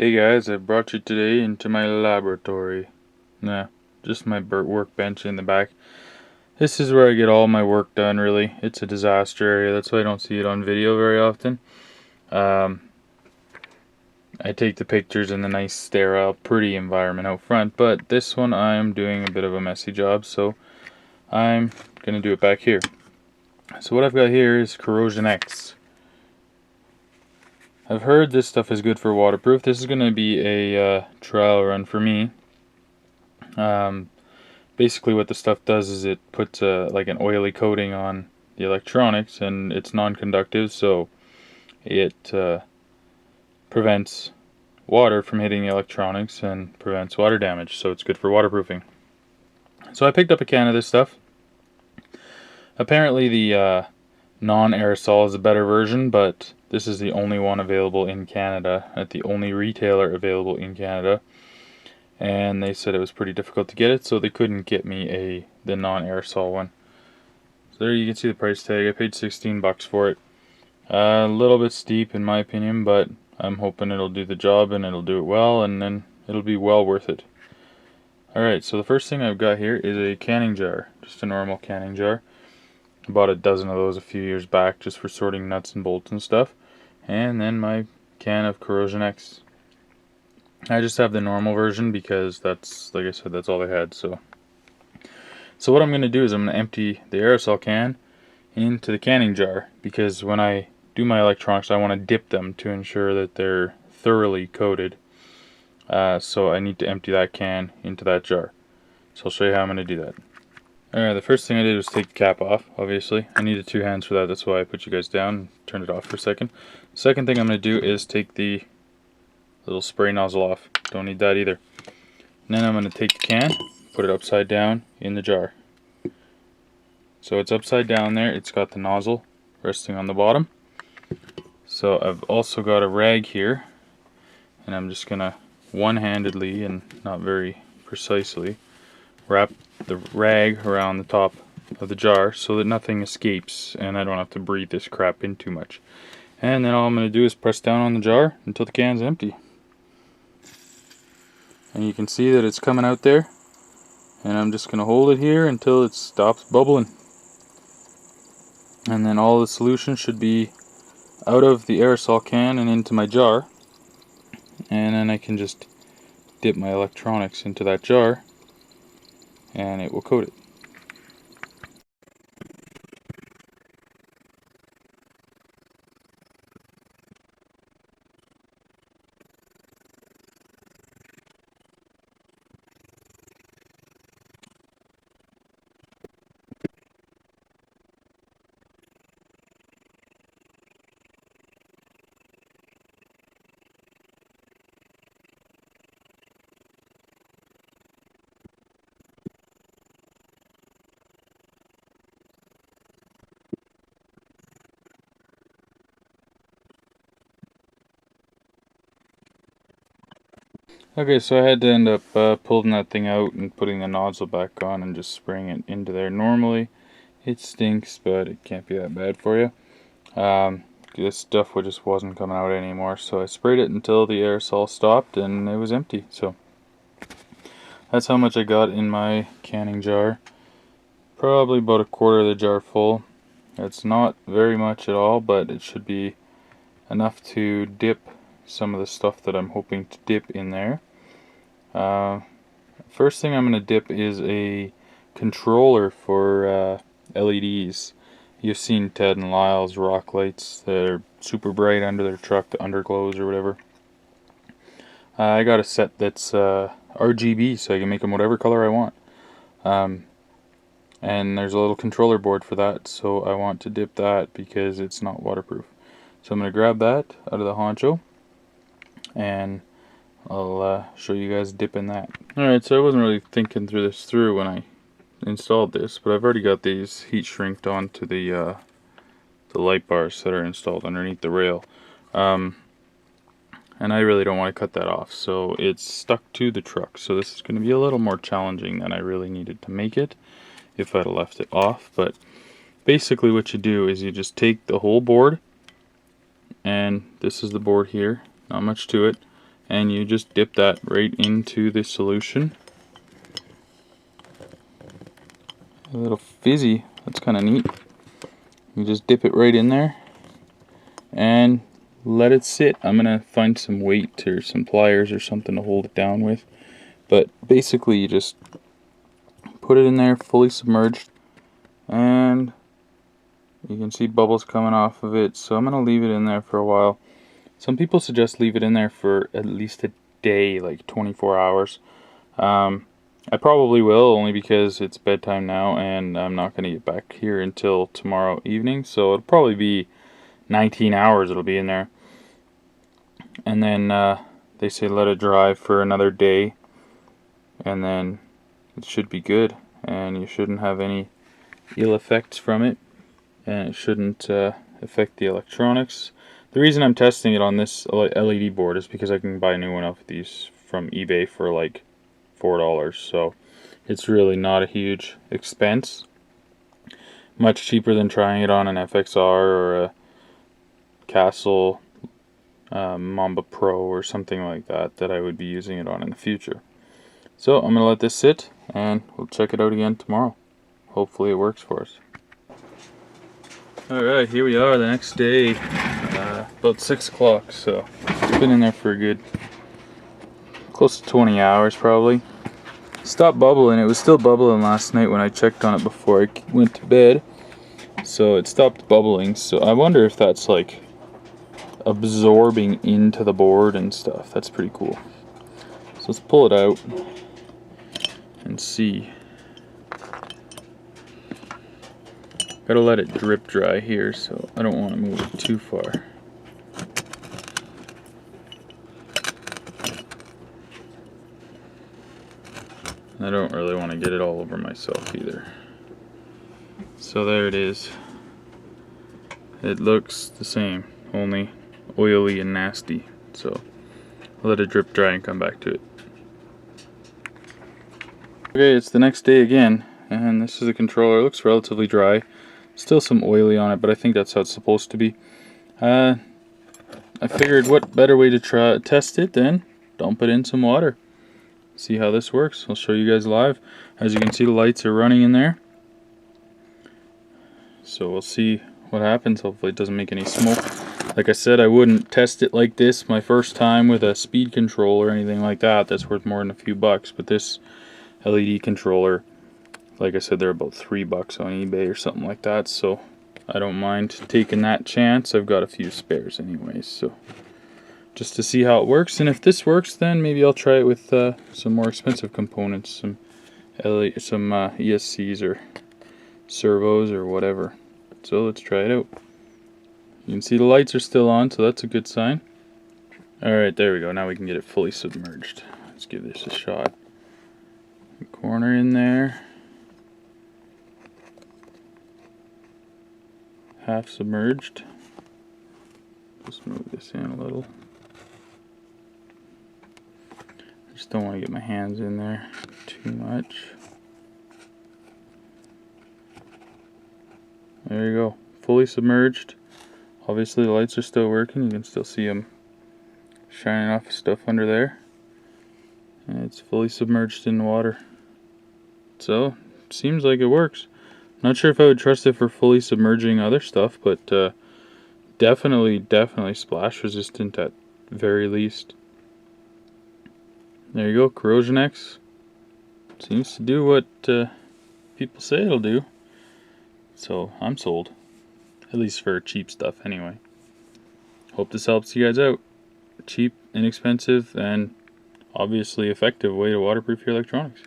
Hey guys, I brought you today into my laboratory. Nah, just my workbench in the back. This is where I get all my work done, really. It's a disaster area, that's why I don't see it on video very often. I take the pictures in the nice, sterile, pretty environment out front, but this one I'm doing a bit of a messy job, so I'm gonna do it back here. So what I've got here is CorrosionX. I've heard this stuff is good for waterproof. This is going to be a trial run for me. Basically what the stuff does is it puts like an oily coating on the electronics, and it's non-conductive, so it prevents water from hitting the electronics and prevents water damage, so it's good for waterproofing. So I picked up a can of this stuff. Apparently the non-aerosol is a better version, but this is the only one available in Canada, at the only retailer available in Canada. And they said it was pretty difficult to get it, so they couldn't get me the non-aerosol one. So there you can see the price tag. I paid 16 bucks for it. A little bit steep in my opinion, but I'm hoping it'll do the job and it'll do it well, and then it'll be well worth it. Alright, so the first thing I've got here is a canning jar, just a normal canning jar. I bought a dozen of those a few years back just for sorting nuts and bolts and stuff. And then my can of CorrosionX. I just have the normal version because that's, like I said, that's all they had. So what I'm going to do is I'm going to empty the aerosol can into the canning jar, because when I do my electronics I want to dip them to ensure that they're thoroughly coated. So I need to empty that can into that jar. So I'll show you how I'm going to do that. Alright, the first thing I did was take the cap off, obviously. I needed two hands for that, that's why I put you guys down and turned it off for a second. Second thing I'm going to do is take the little spray nozzle off. Don't need that either. And then I'm going to take the can, put it upside down in the jar. So it's upside down there, it's got the nozzle resting on the bottom. So I've also got a rag here, and I'm just going to one-handedly and not very precisely wrap the rag around the top of the jar so that nothing escapes and I don't have to breathe this crap in too much. And then all I'm going to do is press down on the jar until the can's empty. And you can see that it's coming out there, and I'm just going to hold it here until it stops bubbling. And then all the solution should be out of the aerosol can and into my jar, and then I can just dip my electronics into that jar and it will coat it. Okay, so I had to end up pulling that thing out and putting the nozzle back on and just spraying it into there. Normally it stinks, but it can't be that bad for you. This stuff just wasn't coming out anymore, so I sprayed it until the aerosol stopped and it was empty. So that's how much I got in my canning jar. Probably about a quarter of the jar full. It's not very much at all, but it should be enough to dip some of the stuff that I'm hoping to dip in there. First thing I'm going to dip is a controller for LEDs. You've seen Ted and Lyle's rock lights. They're super bright under their truck, the underglows or whatever. I got a set that's RGB, so I can make them whatever color I want. And there's a little controller board for that, so I want to dip that because it's not waterproof. So I'm going to grab that out of the honcho, and I'll show you guys dipping that. Alright, so I wasn't really thinking this through when I installed this, but I've already got these heat shrinked onto the light bars that are installed underneath the rail. And I really don't want to cut that off, so it's stuck to the truck. So this is going to be a little more challenging than I really needed to make it if I'd have left it off. But basically what you do is you just take the whole board, and this is the board here, not much to it, and you just dip that right into the solution. A little fizzy, that's kind of neat. You just dip it right in there and let it sit. I'm gonna find some weight or some pliers or something to hold it down with, but basically you just put it in there fully submerged, and you can see bubbles coming off of it. So I'm gonna leave it in there for a while. Some people suggest leave it in there for at least a day, like 24 hours. I probably will, only because it's bedtime now and I'm not going to get back here until tomorrow evening, so it'll probably be 19 hours it'll be in there. And then they say let it dry for another day, and then it should be good, and you shouldn't have any ill effects from it, and it shouldn't affect the electronics. The reason I'm testing it on this LED board is because I can buy a new one of these from eBay for like $4, so it's really not a huge expense. Much cheaper than trying it on an FXR or a Castle Mamba Pro or something like that I would be using it on in the future. So I'm gonna let this sit and we'll check it out again tomorrow. Hopefully it works for us. Alright, here we are the next day, about 6 o'clock, so it's been in there for a good close to 20 hours probably. Stopped bubbling. It was still bubbling last night when I checked on it before I went to bed, so it stopped bubbling. So I wonder if that's like absorbing into the board and stuff. That's pretty cool. So let's pull it out and see. Gotta let it drip dry here, so I don't want to move it too far. I don't really want to get it all over myself either. So there it is. It looks the same, only oily and nasty. So I'll let it drip dry and come back to it. Okay, it's the next day again, and this is the controller. It looks relatively dry. Still some oily on it, but I think that's how it's supposed to be. I figured what better way to test it than dump it in some water. See how this works. I'll show you guys live. As you can see, the lights are running in there, so we'll see what happens. Hopefully it doesn't make any smoke. Like I said, I wouldn't test it like this my first time with a speed controller or anything like that. That's worth more than a few bucks. But this LED controller, like I said, they're about $3 on eBay or something like that, so I don't mind taking that chance. I've got a few spares anyways, so just to see how it works. And if this works, then maybe I'll try it with some more expensive components, some ESCs or servos or whatever. So let's try it out. You can see the lights are still on, so that's a good sign. Alright, there we go. Now we can get it fully submerged. Let's give this a shot. Corner in there. Half submerged. Just move this in a little. I just don't want to get my hands in there too much. There you go, fully submerged. Obviously the lights are still working. You can still see them shining off stuff under there. And it's fully submerged in water. So, seems like it works. Not sure if I would trust it for fully submerging other stuff, but definitely splash resistant at very least. There you go, CorrosionX. Seems to do what people say it'll do. So I'm sold. At least for cheap stuff anyway. Hope this helps you guys out. Cheap, inexpensive, and obviously effective way to waterproof your electronics.